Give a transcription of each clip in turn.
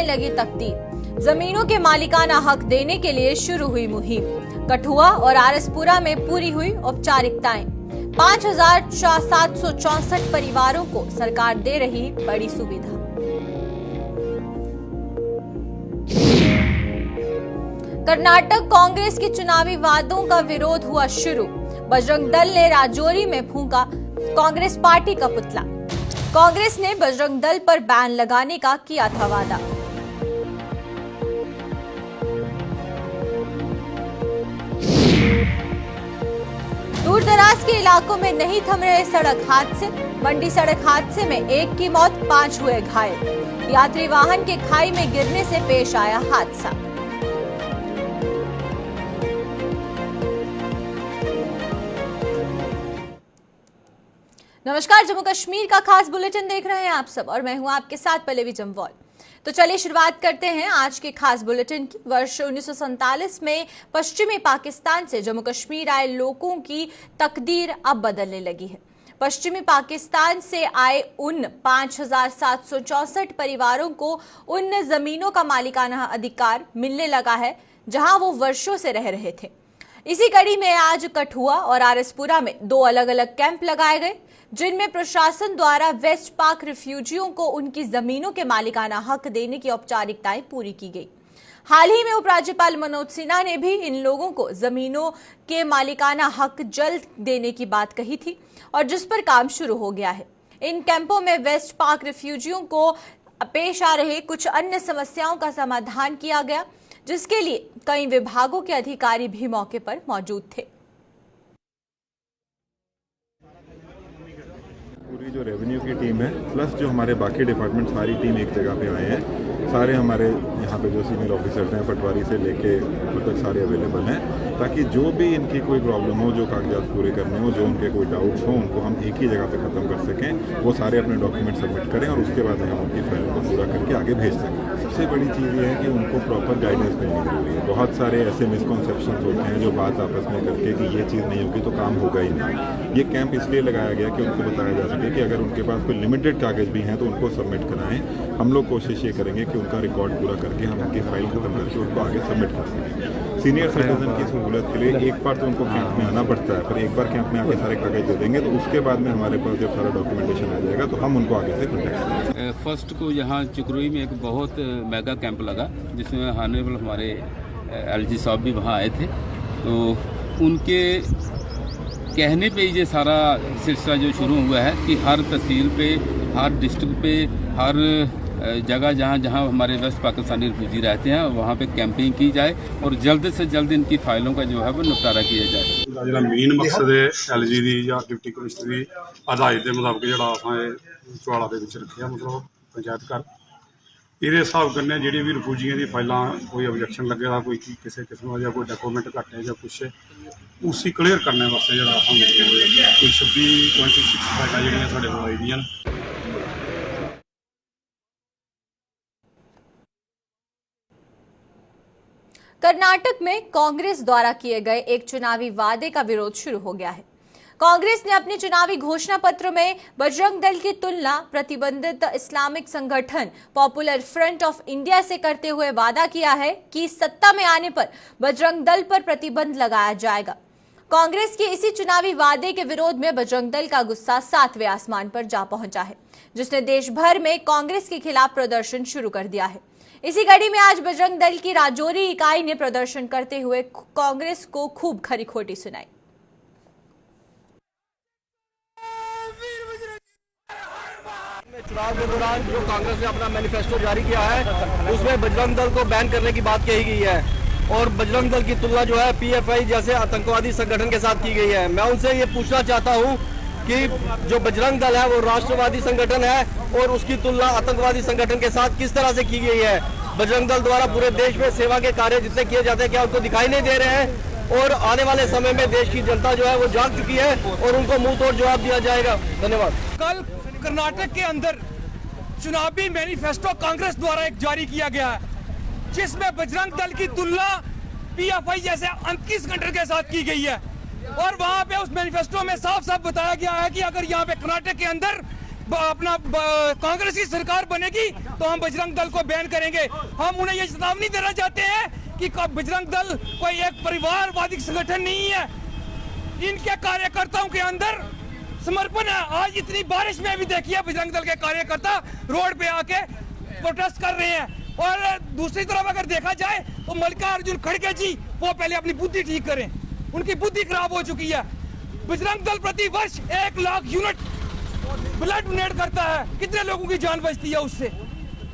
बदलने लगी तकदीर। जमीनों के मालिकाना हक देने के लिए शुरू हुई मुहिम। कठुआ और आरएसपुरा में पूरी हुई औपचारिकताएं। 5,764 परिवारों को सरकार दे रही बड़ी सुविधा। कर्नाटक कांग्रेस के चुनावी वादों का विरोध हुआ शुरू। बजरंग दल ने राजौरी में फूंका कांग्रेस पार्टी का पुतला। कांग्रेस ने बजरंग दल पर बैन लगाने का किया था वादा। दूर दराज के इलाकों में नहीं थम रहे सड़क हादसे। मंडी सड़क हादसे में एक की मौत, 5 हुए घायल। यात्री वाहन के खाई में गिरने से पेश आया हादसा। नमस्कार, जम्मू कश्मीर का खास बुलेटिन देख रहे हैं आप सब और मैं हूं आपके साथ पल्लवी जमवाल। तो चलिए शुरुआत करते हैं आज के खास बुलेटिन की। वर्ष 1947 में पश्चिमी पाकिस्तान से जम्मू कश्मीर आए लोगों की तकदीर अब बदलने लगी है। पश्चिमी पाकिस्तान से आए उन 5,764 परिवारों को उन जमीनों का मालिकाना अधिकार मिलने लगा है जहां वो वर्षों से रह रहे थे। इसी कड़ी में आज कठुआ और आरएसपुरा में 2 अलग अलग कैंप लगाए गए, जिनमें प्रशासन द्वारा वेस्ट पाक रिफ्यूजियों को उनकी जमीनों के मालिकाना हक देने की औपचारिकताएं पूरी की गई। हाल ही में उपराज्यपाल मनोज सिन्हा ने भी इन लोगों को जमीनों के मालिकाना हक जल्द देने की बात कही थी और जिस पर काम शुरू हो गया है। इन कैंपों में वेस्ट पाक रिफ्यूजियों को पेश आ रहे कुछ अन्य समस्याओं का समाधान किया गया, जिसके लिए कई विभागों के अधिकारी भी मौके पर मौजूद थे। पूरी जो रेवेन्यू की टीम है प्लस जो हमारे बाकी डिपार्टमेंट सारी टीम एक जगह पे आए हैं। सारे हमारे यहाँ पे जो सीनियर ऑफिसर्स हैं पटवारी से लेके ऊपर तक सारे अवेलेबल हैं, ताकि जो भी इनकी कोई प्रॉब्लम हो, जो कागजात पूरे करने हो, जो उनके कोई डाउट्स हो, उनको हम एक ही जगह पे ख़त्म कर सकें। वो सारे अपने डॉक्यूमेंट सबमिट करें और उसके बाद हम उनकी फाइल को पूरा करके आगे भेज सकें। सबसे बड़ी चीज़ ये है कि उनको प्रॉपर गाइडेंस मिलनी जरूरी है। बहुत सारे ऐसे मिसकॉन्सेप्शन होते हैं जो बात आपस में करके कि ये चीज़ नहीं होगी तो काम होगा ही नहीं। ये कैंप इसलिए लगाया गया कि उनको बताया जा सके कि अगर उनके पास कोई लिमिटेड कागज भी हैं तो उनको सबमिट कराएं। हम लोग कोशिश ये करेंगे कि उनका रिकॉर्ड पूरा करके हम उनकी फाइल खत्म करके उनको आगे सबमिट कर सकें। सीनियर सिटीजन की सहूलत के लिए एक बार तो उनको कैंप में आना पड़ता है, पर एक बार कैंप में आके सारे कागज दे देंगे तो उसके बाद में हमारे पास जब सारा डॉक्यूमेंटेशन आ जाएगा तो हम उनको आगे से कॉन्टैक्ट करेंगे। फर्स्ट को यहाँ चिकरोई में एक बहुत मेगा कैंप लगा, जिसमें ऑनरेबल हमारे एलजी साहब भी वहाँ आए थे। तो उनके कहने पे ये सारा सिलसिला जो शुरू हुआ है कि हर तहसील पे, हर डिस्ट्रिक्ट पे, हर जगह जहाँ जहाँ हमारे वेस्ट पाकिस्तानी रिफ्यूजी रहते हैं वहाँ पे कैंपिंग की जाए और जल्द से जल्द इनकी फाइलों का जो है वो निपटारा किया जाए। जो मेन मकसद है एलजी की या डिप्टी कमिश्नर की हदायत के मुताबिक जो असें चुआड़ा के रखे मतलब पंचायत घर ये हिसाब कन्नै जी भी रिफ्यूजियों की फाइल कोई ऑब्जेक्शन लगे दा, कोई किसी किस्म का कोई डॉक्यूमेंट घट है या कुछ उसी क्लीयर करने वास्ते जो कोई 26 फाइल जी साढ़े को आई दी। कर्नाटक में कांग्रेस द्वारा किए गए एक चुनावी वादे का विरोध शुरू हो गया है। कांग्रेस ने अपने चुनावी घोषणा पत्र में बजरंग दल की तुलना प्रतिबंधित इस्लामिक संगठन पॉपुलर फ्रंट ऑफ इंडिया से करते हुए वादा किया है कि सत्ता में आने पर बजरंग दल पर प्रतिबंध लगाया जाएगा। कांग्रेस के इसी चुनावी वादे के विरोध में बजरंग दल का गुस्सा 7वें आसमान पर जा पहुंचा है, जिसने देश भर में कांग्रेस के खिलाफ प्रदर्शन शुरू कर दिया है। इसी कड़ी में आज बजरंग दल की राजौरी इकाई ने प्रदर्शन करते हुए कांग्रेस को खूब खरी खोटी सुनाई। चुनाव के दौरान जो कांग्रेस ने अपना मैनिफेस्टो जारी किया है उसमें बजरंग दल को बैन करने की बात कही गई है और बजरंग दल की तुलना जो है पीएफआई जैसे आतंकवादी संगठन के साथ की गई है। मैं उनसे ये पूछना चाहता हूँ कि जो बजरंग दल है वो राष्ट्रवादी संगठन है और उसकी तुलना आतंकवादी संगठन के साथ किस तरह से की गई है। बजरंग दल द्वारा पूरे देश में सेवा के कार्य जितने किए जाते हैं क्या उनको दिखाई नहीं दे रहे हैं? और आने वाले समय में देश की जनता जो है वो जाग चुकी है और उनको मुंह तोड़ जवाब दिया जाएगा। धन्यवाद। कल कर्नाटक के अंदर चुनावी मैनिफेस्टो कांग्रेस द्वारा एक जारी किया गया है, जिसमें बजरंग दल की तुलना पीएफआई जैसे आतंकी संगठन के साथ की गई है और वहां पे उस मैनिफेस्टो में साफ साफ बताया गया है कि अगर यहाँ पे कर्नाटक के अंदर कांग्रेस की सरकार बनेगी तो हम बजरंग दल को बैन करेंगे। हम उन्हें ये चेतावनी देना चाहते हैं कि बजरंग दल कोई एक परिवारवादी संगठन नहीं है। इनके कार्यकर्ताओं के अंदर समर्पण है। आज इतनी बारिश में भी देखिए बजरंग दल के कार्यकर्ता रोड पे आके प्रोटेस्ट कर रहे हैं। और दूसरी तरफ अगर देखा जाए तो मल्लिकार्जुन खड़गे जी वो पहले अपनी बुद्धि ठीक करें, उनकी बुद्धि खराब हो चुकी है। बजरंग दल प्रति वर्ष 1 लाख यूनिट ब्लड डोनेट करता है, कितने लोगों की जान बचती है उससे?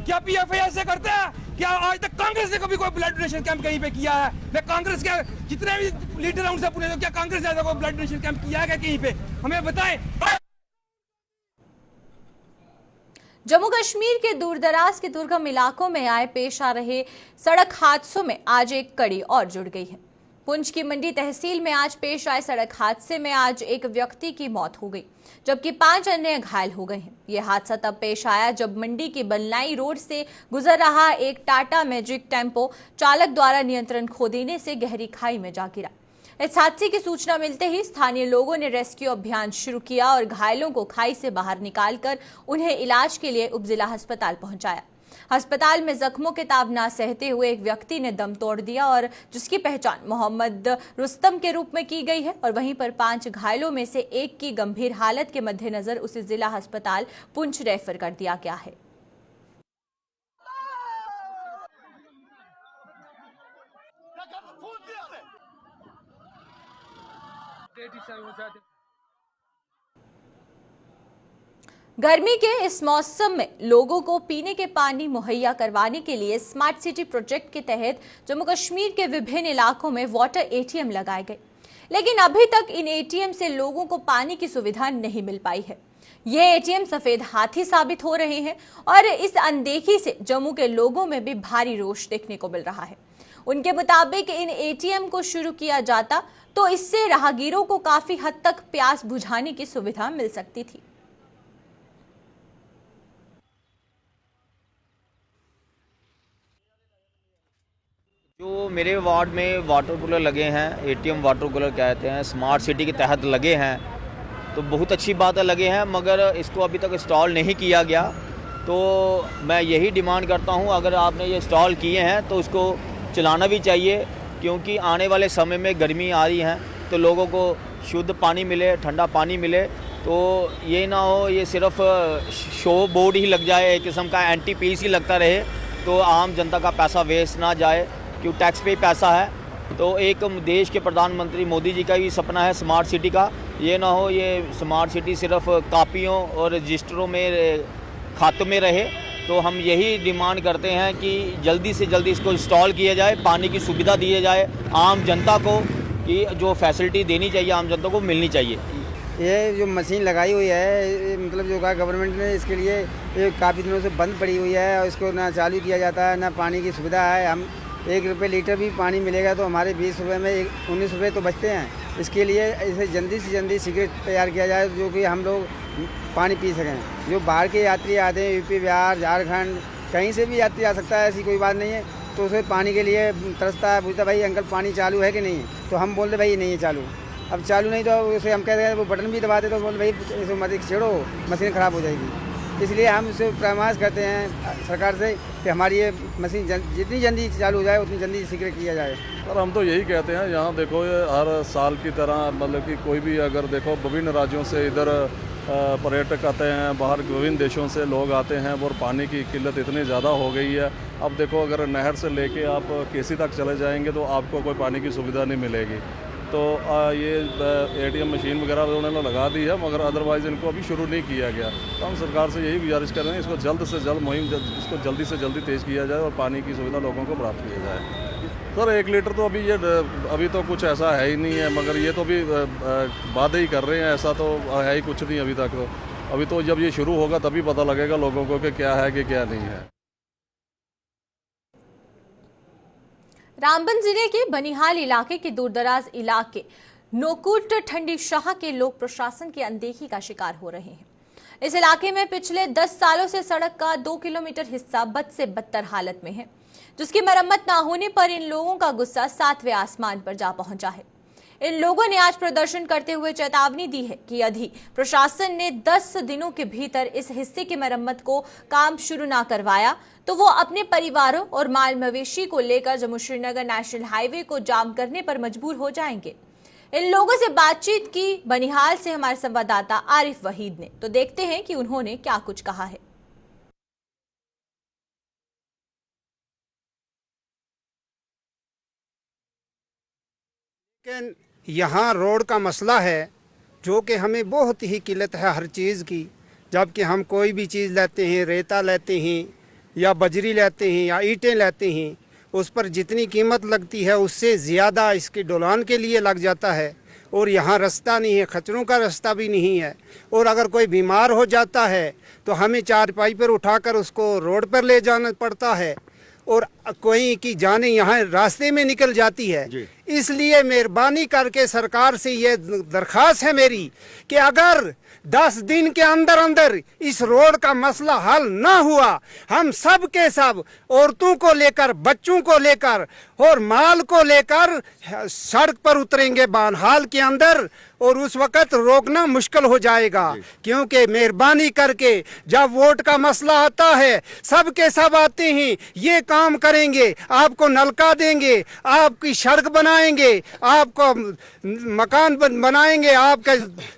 क्या पीएफआई ऐसे करता है? क्या आज तक कांग्रेस ने कभी कोई ब्लड डोनेशन कैंप कहीं पे किया है? मैं कांग्रेस के जितने भी लीडर हैं उनसे पूछे, क्या कांग्रेस ने ऐसा कोई ब्लड डोनेशन कैंप किया है क्या कहीं पे? हमें बताएं। जम्मू कश्मीर के दूरदराज के दुर्गम इलाकों में आए पेश आ रहे सड़क हादसों में आज एक कड़ी और जुड़ गई है। पुंछ की मंडी तहसील में आज पेश आए सड़क हादसे में आज एक व्यक्ति की मौत हो गई, जबकि 5 अन्य घायल हो गए हैं। यह हादसा तब पेश आया जब मंडी की बलनाई रोड से गुजर रहा एक टाटा मैजिक टेम्पो चालक द्वारा नियंत्रण खो देने से गहरी खाई में जा गिरा। इस हादसे की सूचना मिलते ही स्थानीय लोगों ने रेस्क्यू अभियान शुरू किया और घायलों को खाई से बाहर निकालकर उन्हें इलाज के लिए उपजिला अस्पताल पहुंचाया। अस्पताल में जख्मों के ताब ना सहते हुए एक व्यक्ति ने दम तोड़ दिया और जिसकी पहचान मोहम्मद रुस्तम के रूप में की गई है और वहीं पर 5 घायलों में से एक की गंभीर हालत के मद्देनजर उसे जिला अस्पताल पुंछ रेफर कर दिया गया है। गर्मी के इस मौसम में लोगों को पीने के पानी मुहैया करवाने के लिए स्मार्ट सिटी प्रोजेक्ट के तहत जम्मू कश्मीर के विभिन्न इलाकों में वाटर एटीएम लगाए गए, लेकिन अभी तक इन एटीएम से लोगों को पानी की सुविधा नहीं मिल पाई है। ये एटीएम सफेद हाथी साबित हो रहे हैं और इस अनदेखी से जम्मू के लोगों में भी भारी रोष देखने को मिल रहा है। उनके मुताबिक इन एटीएम को शुरू किया जाता तो इससे राहगीरों को काफी हद तक प्यास बुझाने की सुविधा मिल सकती थी। जो मेरे वार्ड में वाटर कूलर लगे हैं, एटीएम वाटर कूलर कहते हैं, स्मार्ट सिटी के तहत लगे हैं, तो बहुत अच्छी बात है लगे हैं, मगर इसको अभी तक इंस्टॉल नहीं किया गया। तो मैं यही डिमांड करता हूं, अगर आपने ये इंस्टॉल किए हैं तो उसको चलाना भी चाहिए, क्योंकि आने वाले समय में गर्मी आ रही है तो लोगों को शुद्ध पानी मिले, ठंडा पानी मिले। तो ये ना हो ये सिर्फ शो बोर्ड ही लग जाए, एक किस्म का एंटी पीस ही लगता रहे, तो आम जनता का पैसा वेस्ट ना जाए, क्यों टैक्स पे पैसा है। तो एक देश के प्रधानमंत्री मोदी जी का भी सपना है स्मार्ट सिटी का, ये ना हो ये स्मार्ट सिटी सिर्फ कापियों और रजिस्टरों में खातों में रहे। तो हम यही डिमांड करते हैं कि जल्दी से जल्दी इसको इंस्टॉल किया जाए, पानी की सुविधा दी जाए आम जनता को, कि जो फैसिलिटी देनी चाहिए आम जनता को मिलनी चाहिए। ये जो मशीन लगाई हुई है, मतलब जो कहा गवर्नमेंट ने, इसके लिए ये काफ़ी दिनों से बंद पड़ी हुई है और इसको ना चालू किया जाता है, ना पानी की सुविधा है। हम 1 रुपये लीटर भी पानी मिलेगा तो हमारे 20 रुपये में 19 रुपये तो बचते हैं। इसके लिए इसे जल्दी से जल्दी सिगरेट तैयार किया जाए जो कि हम लोग पानी पी सकें। जो बाहर के यात्री आते हैं, यूपी, बिहार, झारखंड, कहीं से भी यात्री आ सकता है, ऐसी कोई बात नहीं है। तो उसे पानी के लिए तरसता है, पूछता भाई अंकल पानी चालू है कि नहीं, तो हम बोलते भाई नहीं है चालू। अब चालू नहीं तो उसे हम कहते हैं, वो बटन भी दबाते तो बोलते भाई इसे मत छेड़ो, मशीन ख़राब हो जाएगी। इसलिए हम उसे परामर्श करते हैं सरकार से कि हमारी ये मशीन जितनी जल्दी चालू हो जाए उतनी जल्दी सिगरेट किया जाए। और हम तो यही कहते हैं, यहाँ देखो ये हर साल की तरह मतलब कि कोई भी अगर देखो विभिन्न राज्यों से इधर पर्यटक आते हैं, बाहर विभिन्न देशों से लोग आते हैं और पानी की किल्लत इतनी ज़्यादा हो गई है। अब देखो अगर नहर से लेके आप केसी तक चले जाएंगे तो आपको कोई पानी की सुविधा नहीं मिलेगी। तो ये एटीएम मशीन वगैरह उन्होंने लगा दी है, मगर अदरवाइज़ इनको अभी शुरू नहीं किया गया। तो हम सरकार से यही गुजारिश कर रहे हैं, इसको जल्द से जल्द इसको जल्दी से जल्दी तेज़ किया जाए और पानी की सुविधा लोगों को प्राप्त किया जाए। सर 1 लीटर तो अभी तो कुछ ऐसा है ही नहीं है, मगर ये तो भी वादे ही कर रहे हैं, ऐसा तो है ही कुछ नहीं अभी तक। तो अभी तो जब ये शुरू होगा तभी पता लगेगा लोगों को कि क्या है कि क्या नहीं है। रामबन जिले के बनिहाल इलाके के दूरदराज इलाके नोकुट ठंडी शाह के लोग प्रशासन की अनदेखी का शिकार हो रहे हैं। इस इलाके में पिछले 10 सालों से सड़क का 2 किलोमीटर हिस्सा बद से बदतर हालत में है, जिसकी मरम्मत न होने पर इन लोगों का गुस्सा 7वें आसमान पर जा पहुंचा है। इन लोगों ने आज प्रदर्शन करते हुए चेतावनी दी है कि यदि प्रशासन ने 10 दिनों के भीतर इस हिस्से की मरम्मत को काम शुरू ना करवाया तो वो अपने परिवारों और माल मवेशी को लेकर जम्मू श्रीनगर नेशनल हाईवे को जाम करने पर मजबूर हो जाएंगे। इन लोगों से बातचीत की बनिहाल से हमारे संवाददाता आरिफ वहीद ने, तो देखते हैं कि उन्होंने क्या कुछ कहा है। लेकिन यहाँ रोड का मसला है जो कि हमें बहुत ही किल्लत है हर चीज़ की। जबकि हम कोई भी चीज़ लेते हैं, रेता लेते हैं या बजरी लेते हैं या ईंटें लेते हैं, उस पर जितनी कीमत लगती है उससे ज़्यादा इसके ढुलान के लिए लग जाता है। और यहाँ रास्ता नहीं है, खच्चरों का रास्ता भी नहीं है। और अगर कोई बीमार हो जाता है तो हमें चारपाई पर उठाकर उसको रोड पर ले जाना पड़ता है और कोई की जाने यहाँ रास्ते में निकल जाती है। इसलिए मेहरबानी करके सरकार से ये दरख्वास्त है मेरी कि अगर 10 दिन के अंदर अंदर इस रोड का मसला हल ना हुआ, हम सब के सब औरतों को लेकर, बच्चों को लेकर और माल को लेकर सड़क पर उतरेंगे बानहाल के अंदर। और उस वक़्त रोकना मुश्किल हो जाएगा, क्योंकि मेहरबानी करके जब वोट का मसला आता है सब के सब आते हैं, ये काम करेंगे, आपको नलका देंगे, आपकी सड़क बनाएंगे, आपको मकान बनाएंगे, आपका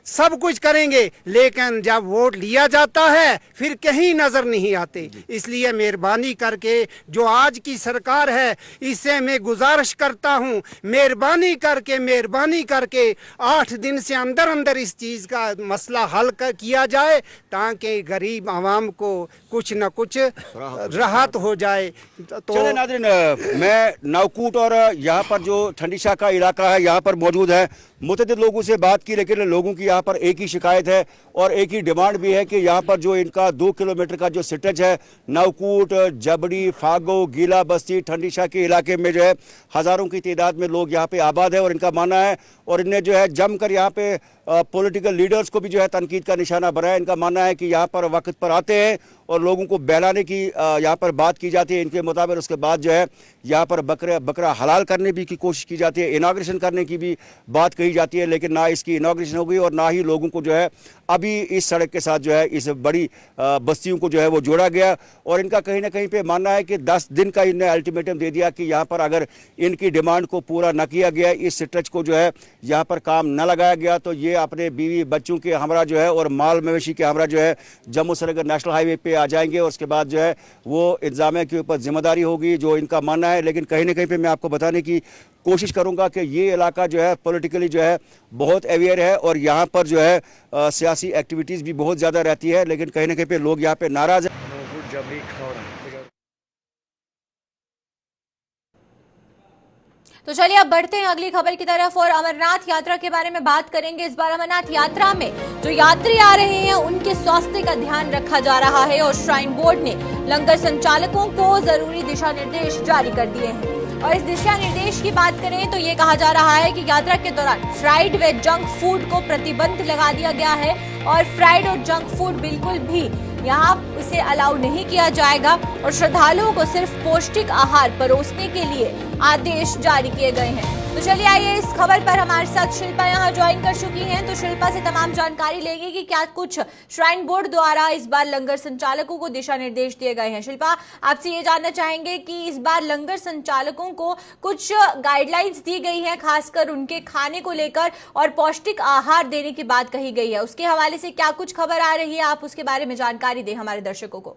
सब कुछ करेंगे। लेकिन जब वोट लिया जाता है फिर कहीं नजर नहीं आते। इसलिए मेहरबानी करके जो आज की सरकार है इससे मैं गुजारिश करता हूँ, मेहरबानी करके 8 दिन से अंदर अंदर इस चीज का मसला हल किया जाए ताकि गरीब आवाम को कुछ न कुछ राहत हो जाए। तो चले नाज़रीन, मैं नावकूट और यहाँ पर जो ठंडीशाह का इलाका है यहाँ पर मौजूद है। मुतअद्दिद लोगों से बात की, लेकिन लोगों की यहाँ पर एक ही शिकायत है और एक ही डिमांड भी है कि यहाँ पर जो इनका 2 किलोमीटर का जो सिटज है नावकूट, जबड़ी, फागो, गीला बस्ती, ठंडीशाह के इलाके में जो है हज़ारों की तादाद में लोग यहाँ पे आबाद है। और इनका मानना है और इन्हें जो है जमकर यहाँ पे पॉलिटिकल लीडर्स को भी जो है तनकीद का निशाना बनाया। इनका मानना है कि यहाँ पर वक्त पर आते हैं और लोगों को बहलाने की यहाँ पर बात की जाती है इनके मुताबिक। उसके बाद जो है यहाँ पर बकरा हलाल करने की कोशिश की जाती है, इनाग्रेशन करने की भी बात कही जाती है, लेकिन ना इसकी इनाग्रेशन हो गई और ना ही लोगों को जो है अभी इस सड़क के साथ जो है इस बड़ी बस्तियों को जो है वो जोड़ा गया। और इनका कहीं ना कहीं पे मानना है कि 10 दिन का इन्हें अल्टीमेटम दे दिया कि यहाँ पर अगर इनकी डिमांड को पूरा न किया गया, इस स्ट्रेच को जो है यहाँ पर काम न लगाया गया, तो ये अपने बीवी बच्चों के हमरा जो है और माल मवेशी के हमरा जो है जम्मू श्रीनगर नेशनल हाईवे पे आ जाएंगे। और उसके बाद जो है वो इंतजामिया के ऊपर जिम्मेदारी होगी, जो इनका मानना है। लेकिन कहीं ना कहीं पे मैं आपको बताने की कोशिश करूंगा कि ये इलाका जो है पॉलिटिकली जो है बहुत अवेयर है और यहाँ पर जो है सियासी एक्टिविटीज़ भी बहुत ज़्यादा रहती है, लेकिन कहीं ना कहीं पे लोग यहाँ पे नाराज़ हैं। तो चलिए अब बढ़ते हैं अगली खबर की तरफ और अमरनाथ यात्रा के बारे में बात करेंगे। इस बार अमरनाथ यात्रा में जो यात्री आ रहे हैं उनके स्वास्थ्य का ध्यान रखा जा रहा है और श्राइन बोर्ड ने लंगर संचालकों को जरूरी दिशा निर्देश जारी कर दिए हैं। और इस दिशा निर्देश की बात करें तो ये कहा जा रहा है कि यात्रा के दौरान फ्राइड व जंक फूड को प्रतिबंध लगा दिया गया है और फ्राइड और जंक फूड बिल्कुल भी यहाँ इसे अलाउ नहीं किया जाएगा और श्रद्धालुओं को सिर्फ पौष्टिक आहार परोसने के लिए आदेश जारी किए गए हैं। तो चलिए आइए इस खबर पर हमारे साथ शिल्पा यहाँ ज्वाइन कर चुकी हैं, तो शिल्पा से तमाम जानकारी लेंगे कि क्या कुछ श्राइन बोर्ड द्वारा इस बार लंगर संचालकों को दिशा निर्देश दिए गए हैं। शिल्पा, आपसे ये जानना चाहेंगे कि इस बार लंगर संचालकों को कुछ गाइडलाइंस दी गई है, खासकर उनके खाने को लेकर और पौष्टिक आहार देने की बात कही गई है, उसके हवाले से क्या कुछ खबर आ रही है, आप उसके बारे में जानकारी दें हमारे दर्शकों को।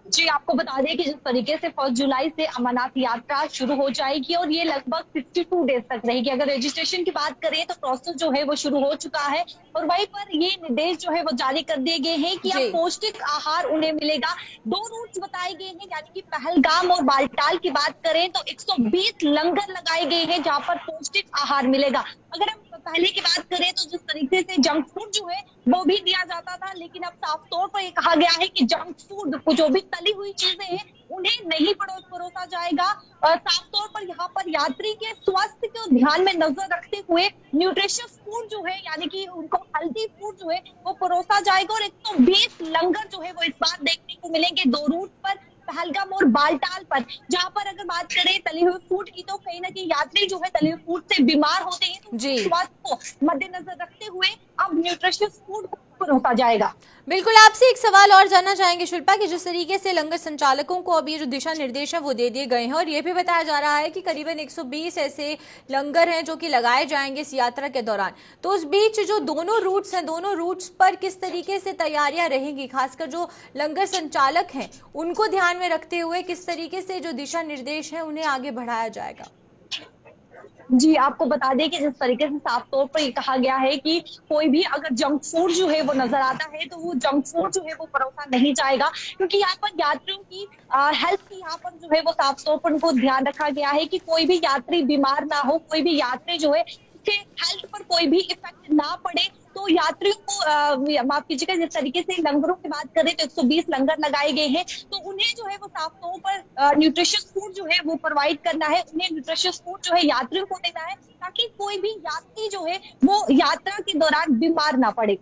जी, आपको बता दें कि जिस तरीके से 1 जुलाई से अमरनाथ यात्रा शुरू हो जाएगी और ये लगभग 62 डेज तक रहेगी। अगर रजिस्ट्रेशन की बात करें तो प्रोसेस जो है वो शुरू हो चुका है और वहीं पर ये निर्देश जो है वो जारी कर दिए गए हैं कि अब पौष्टिक आहार उन्हें मिलेगा। 2 रूट्स बताए गए हैं, यानी कि पहलगाम और बालटाल की बात करें तो 120 लंगर लगाए गए हैं जहाँ पर पौष्टिक आहार मिलेगा। अगर हम पहले की बात करें तो जिस तरीके से जंक फूड जो है वो भी दिया जाता था, लेकिन अब साफ तौर पर ये कहा गया है कि जंक फूड जो भी तली हुई चीजें हैं उन्हें नहीं परोसा जाएगा। साफ तौर पर यहाँ पर यात्री के स्वास्थ्य को ध्यान में नजर रखते हुए न्यूट्रिशियस फूड जो है, यानी कि उनको हेल्दी फूड जो है वो परोसा जाएगा। और 120 लंगर जो है वो इस बार देखने को मिलेंगे 2 रूट पर, पहलगाम और बालटाल पर। जहां पर अगर बात करें तले हुए फूड की तो कहीं ना कहीं यात्री जो है तले हुए फूड से बीमार होते हैं, तो जी। बात को मद्देनजर रखते हुए अब न्यूट्रिशियस फूड परोसा जाएगा। बिल्कुल, आपसे एक सवाल और जानना चाहेंगे शिल्पा कि जिस तरीके से लंगर संचालकों को अब ये जो दिशा निर्देश है वो दे दिए गए हैं और ये भी बताया जा रहा है कि करीबन 120 ऐसे लंगर हैं जो कि लगाए जाएंगे इस यात्रा के दौरान, तो उस बीच जो दोनों रूट्स हैं, दोनों रूट्स पर किस तरीके से तैयारियां रहेंगी, खासकर जो लंगर संचालक हैं उनको ध्यान में रखते हुए किस तरीके से जो दिशा निर्देश है उन्हें आगे बढ़ाया जाएगा? जी, आपको बता दें कि जिस तरीके से साफ तौर पर ये कहा गया है कि कोई भी अगर जंक फूड जो है वो नजर आता है तो वो जंक फूड जो है वो परोसा नहीं जाएगा, क्योंकि यहाँ पर यात्रियों की हेल्थ की यहाँ पर जो है वो साफ तौर पर उनको ध्यान रखा गया है कि कोई भी यात्री बीमार ना हो, कोई भी यात्री जो है उसके हेल्थ पर कोई भी इफेक्ट ना पड़े। तो यात्रियों को माफ कीजिएगा, जिस तरीके से लंगरों की बात करें तो 120 लंगर लगाए गए हैं, तो उन्हें जो है वो साफ तौर पर न्यूट्रिशियस फूड जो है वो प्रोवाइड करना है, उन्हें न्यूट्रिशियस फूड जो है यात्रियों को देना है ताकि कोई भी यात्री जो है वो यात्रा के दौरान बीमार ना पड़े।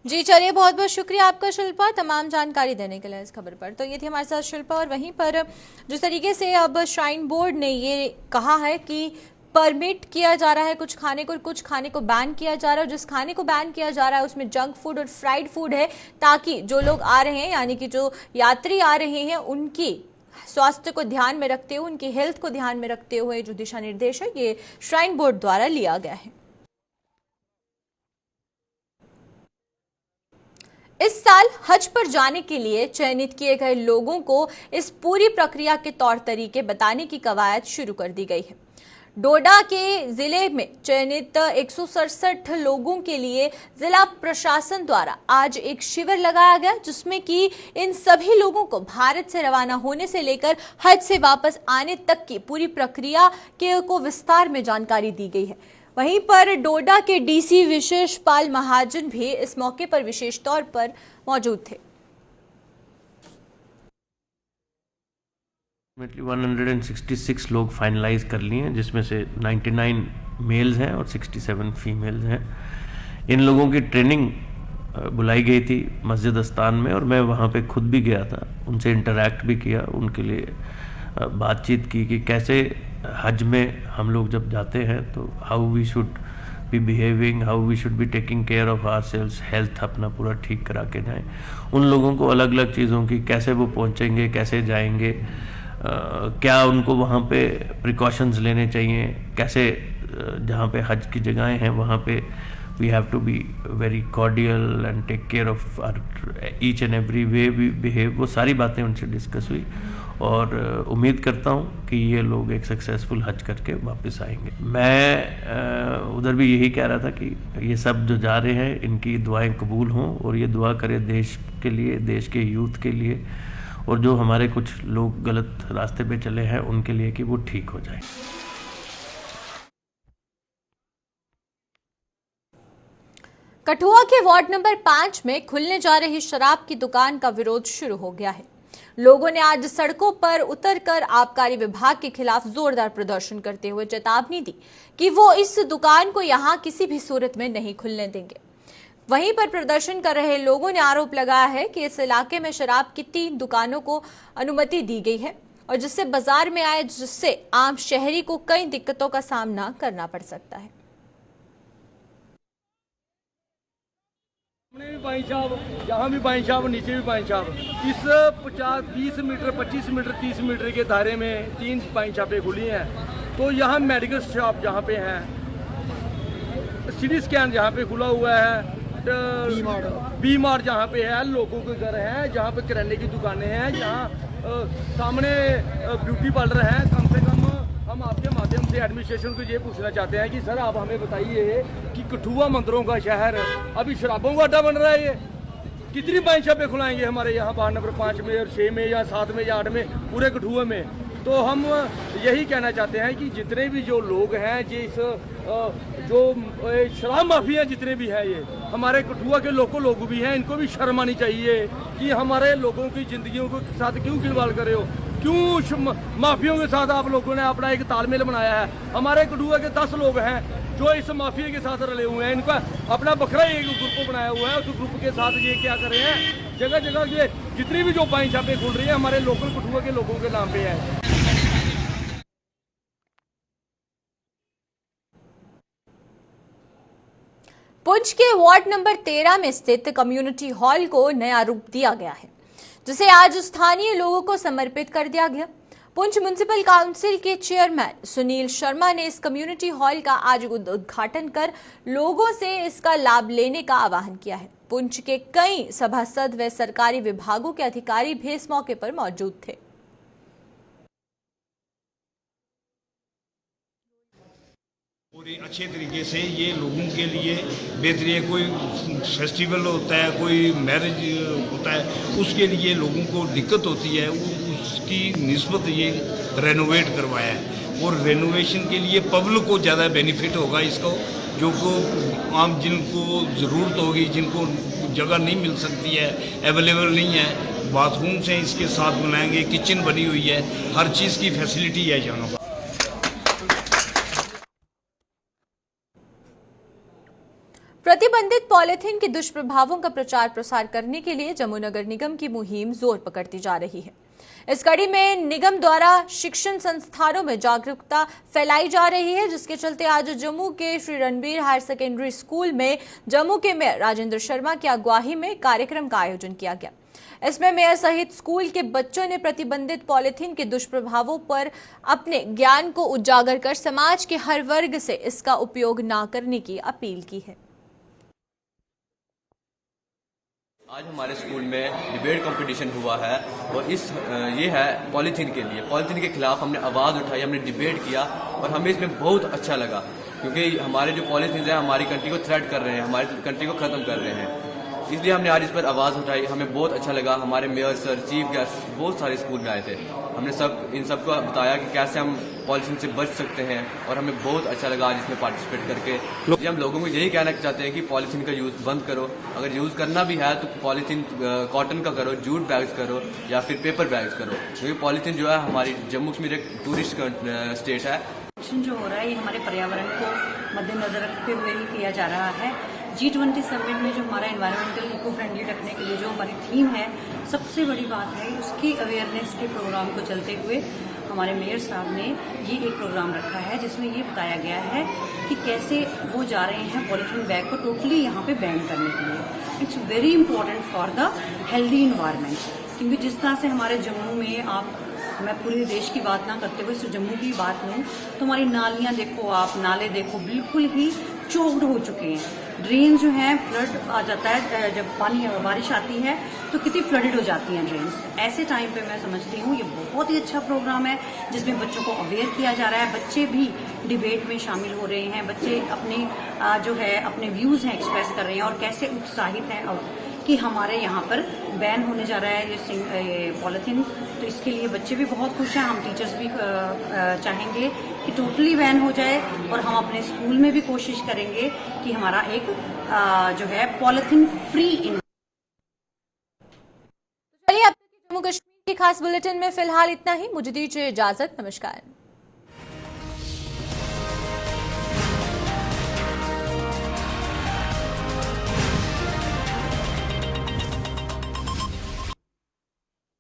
जी चलिए, बहुत बहुत शुक्रिया आपका शिल्पा तमाम जानकारी देने के लिए इस खबर पर। तो ये थी हमारे साथ शिल्पा। और वहीं पर जिस तरीके से अब श्राइन बोर्ड ने ये कहा है कि परमिट किया जा रहा है कुछ खाने को बैन किया जा रहा है, और जिस खाने को बैन किया जा रहा है उसमें जंक फूड और फ्राइड फूड है, ताकि जो लोग आ रहे हैं यानी कि जो यात्री आ रहे हैं उनकी स्वास्थ्य को ध्यान में रखते हुए, उनकी हेल्थ को ध्यान में रखते हुए जो दिशा निर्देश है ये श्राइन बोर्ड द्वारा लिया गया है। इस साल हज पर जाने के लिए चयनित किए गए लोगों को इस पूरी प्रक्रिया के तौर तरीके बताने की कवायद शुरू कर दी गई है। डोडा के जिले में चयनित 167 लोगों के लिए जिला प्रशासन द्वारा आज एक शिविर लगाया गया, जिसमें कि इन सभी लोगों को भारत से रवाना होने से लेकर हज से वापस आने तक की पूरी प्रक्रिया को विस्तार में जानकारी दी गई है। वहीं पर डोडा के डीसी विशेष पाल महाजन भी इस मौके पर विशेष तौर पर मौजूद थे। 166 लोग फाइनलाइज कर लिए हैं, जिसमें से 99 मेल्स हैं और 67 फीमेल्स हैं। इन लोगों की ट्रेनिंग बुलाई गई थी मस्जिद अस्तान में, और मैं वहाँ पे खुद भी गया था, उनसे इंटरैक्ट भी किया, उनके लिए बातचीत की कि कैसे हज में हम लोग जब जाते हैं तो how we should be behaving, how we should be taking care of ourselves, health अपना पूरा ठीक करा के जाएं। उन लोगों को अलग अलग चीज़ों की, कैसे वो पहुँचेंगे, कैसे जाएंगे, क्या उनको वहाँ पे प्रिकॉशंस लेने चाहिए, कैसे जहाँ पे हज की जगहें हैं वहाँ पे we have to be very cordial and take care of each and every way we behave, वो सारी बातें उनसे डिस्कस हुई। और उम्मीद करता हूँ कि ये लोग एक सक्सेसफुल हज करके वापस आएंगे। मैं उधर भी यही कह रहा था कि ये सब जो जा रहे हैं इनकी दुआएं कबूल हों, और ये दुआ करें देश के लिए, देश के यूथ के लिए, और जो हमारे कुछ लोग गलत रास्ते पे चले हैं उनके लिए कि वो ठीक हो जाए। कठुआ के वार्ड नंबर 5 में खुलने जा रही शराब की दुकान का विरोध शुरू हो गया है। लोगों ने आज सड़कों पर उतरकर आबकारी विभाग के खिलाफ जोरदार प्रदर्शन करते हुए चेतावनी दी कि वो इस दुकान को यहां किसी भी सूरत में नहीं खुलने देंगे। वहीं पर प्रदर्शन कर रहे लोगों ने आरोप लगाया है कि इस इलाके में शराब की 3 दुकानों को अनुमति दी गई है, और जिससे बाजार में आए, जिससे आम शहरी को कई दिक्कतों का सामना करना पड़ सकता है। भी बाई साहब, यहाँ भी बाई साहब, नीचे भी बाई साहब। इस 20 मीटर, 25 मीटर, 30 मीटर के दायरे में 3 बाई शॉपें खुली हैं। तो यहाँ मेडिकल शॉप जहाँ पे है, सिटी स्कैन जहाँ पे खुला हुआ है, बी मार्ट जहाँ पे है, लोगों के घर हैं, जहाँ पे किराने की दुकानें हैं, जहाँ सामने ब्यूटी पार्लर है। कम से कम हम आपके माध्यम से एडमिनिस्ट्रेशन को ये पूछना चाहते हैं कि सर आप हमें बताइए कि कठुआ मंदिरों का शहर अभी शराबों का अड्डा बन रहा है, ये कितनी बाई शॉपें खुलाएंगे हमारे यहाँ वार्ड नंबर 5 में और 6 में या 7 में या 8 में, पूरे कठुआ में। तो हम यही कहना चाहते हैं कि जितने भी जो लोग हैं, जो शराब माफिया जितने भी हैं, ये हमारे कठुआ के लोग भी हैं, इनको भी शर्म आनी चाहिए कि हमारे लोगों की जिंदगियों के साथ क्यों खिलवाड़ कर रहे हो, क्यों माफियों के साथ आप लोगों ने अपना एक तालमेल बनाया है। हमारे कठुआ के 10 लोग हैं जो इस माफिया के साथ रले हुए हैं, इनका अपना बकरा एक ग्रुप बनाया हुआ है, उस ग्रुप के साथ ये क्या कर रहे हैं, जगह जगह ये जितनी भी जो बाई शॉपें खुल रही है हमारे लोकल कठुआ के लोगों के नाम पे है। पुंछ के वार्ड नंबर 13 में स्थित कम्युनिटी हॉल को नया रूप दिया गया है, जिसे आज स्थानीय लोगों को समर्पित कर दिया गया। पुंछ म्युनिसिपल काउंसिल के चेयरमैन सुनील शर्मा ने इस कम्युनिटी हॉल का आज उद्घाटन कर लोगों से इसका लाभ लेने का आह्वान किया है। पुंछ के कई सभासद व सरकारी विभागों के अधिकारी भी इस मौके पर मौजूद थे। पूरी अच्छे तरीके से ये लोगों के लिए बेहतरीन, कोई फेस्टिवल होता है, कोई मैरिज होता है, उसके लिए लोगों को दिक्कत होती है, उसकी निस्बत ये रेनोवेट करवाया है। और रेनोवेशन के लिए पब्लिक को ज़्यादा बेनिफिट होगा इसको, जो को आम जिनको ज़रूरत होगी, जिनको जगह नहीं मिल सकती है, अवेलेबल नहीं है, बाथरूम से इसके साथ बनाएंगे, किचन बनी हुई है, हर चीज़ की फैसिलिटी है यहाँ पर। प्रतिबंधित पॉलिथीन के दुष्प्रभावों का प्रचार प्रसार करने के लिए जम्मू नगर निगम की मुहिम जोर पकड़ती जा रही है। इस कड़ी में निगम द्वारा शिक्षण संस्थानों में जागरूकता फैलाई जा रही है, जिसके चलते आज जम्मू के Shri Ranbir higher secondary school में जम्मू के मेयर राजेंद्र शर्मा की अगुवाई में कार्यक्रम का आयोजन किया गया। इसमें मेयर सहित स्कूल के बच्चों ने प्रतिबंधित पॉलिथीन के दुष्प्रभावों पर अपने ज्ञान को उजागर कर समाज के हर वर्ग से इसका उपयोग न करने की अपील की है। आज हमारे स्कूल में डिबेट कंपटीशन हुआ है और ये है पॉलीथीन के लिए। पॉलीथीन के खिलाफ हमने आवाज़ उठाई, हमने डिबेट किया और हमें इसमें बहुत अच्छा लगा, क्योंकि हमारे जो पॉलीथीन है हमारी कंट्री को थ्रेट कर रहे हैं, हमारी कंट्री को ख़त्म कर रहे हैं। इसलिए हमने आज इस पर आवाज़ उठाई, हमें बहुत अच्छा लगा। हमारे मेयर सर, चीफ गेस्ट बहुत सारे स्कूल में आए थे, हमने इन सबको बताया कि कैसे हम पॉलीथीन से बच सकते हैं और हमें बहुत अच्छा लगा आज इसमें पार्टिसिपेट करके। हम लोगों को यही कहना चाहते हैं कि पॉलीथीन का यूज़ बंद करो, अगर यूज़ करना भी है तो पॉलीथीन कॉटन का करो, जूट बैग्स करो या फिर पेपर बैग्स करो, क्योंकि पॉलीथीन जो है हमारी जम्मू कश्मीर एक टूरिस्ट स्टेट है। जो हो रहा है ये हमारे पर्यावरण को मद्देनजर रखते हुए ही किया जा रहा है। G20 समिट में जो हमारा एनवायरमेंटल इको फ्रेंडली रखने के लिए जो हमारी थीम है, सबसे बड़ी बात है उसकी अवेयरनेस के प्रोग्राम को चलते हुए हमारे मेयर साहब ने ये एक प्रोग्राम रखा है, जिसमें ये बताया गया है कि कैसे वो जा रहे हैं पॉलीथीन बैग को टोटली यहाँ पे बैन करने के लिए। It's very important for the healthy environment, क्योंकि जिस तरह से हमारे जम्मू में मैं पूरे देश की बात ना करते हुए सिर्फ जम्मू की बात लूँ तो हमारी नालियाँ देखो, आप नाले देखो, बिल्कुल ही चोक्ड हो चुके हैं। ड्रेन जो है फ्लड आ जाता है, जब पानी बारिश आती है तो कितनी फ्लडेड हो जाती हैं ड्रेन्स। ऐसे टाइम पे मैं समझती हूँ ये बहुत ही अच्छा प्रोग्राम है, जिसमें बच्चों को अवेयर किया जा रहा है। बच्चे भी डिबेट में शामिल हो रहे हैं, बच्चे अपने जो है अपने व्यूज़ हैं एक्सप्रेस कर रहे हैं और कैसे उत्साहित हैं कि हमारे यहाँ पर बैन होने जा रहा है ये पॉलीथीन। तो इसके लिए बच्चे भी बहुत खुश हैं, हम टीचर्स भी चाहेंगे कि टोटली बैन हो जाए और हम अपने स्कूल में भी कोशिश करेंगे कि हमारा एक जो है पॉलीथीन फ्री। चलिए अब तक जम्मू कश्मीर की खास बुलेटिन में फिलहाल इतना ही। मुझे दीजिए इजाजत, नमस्कार।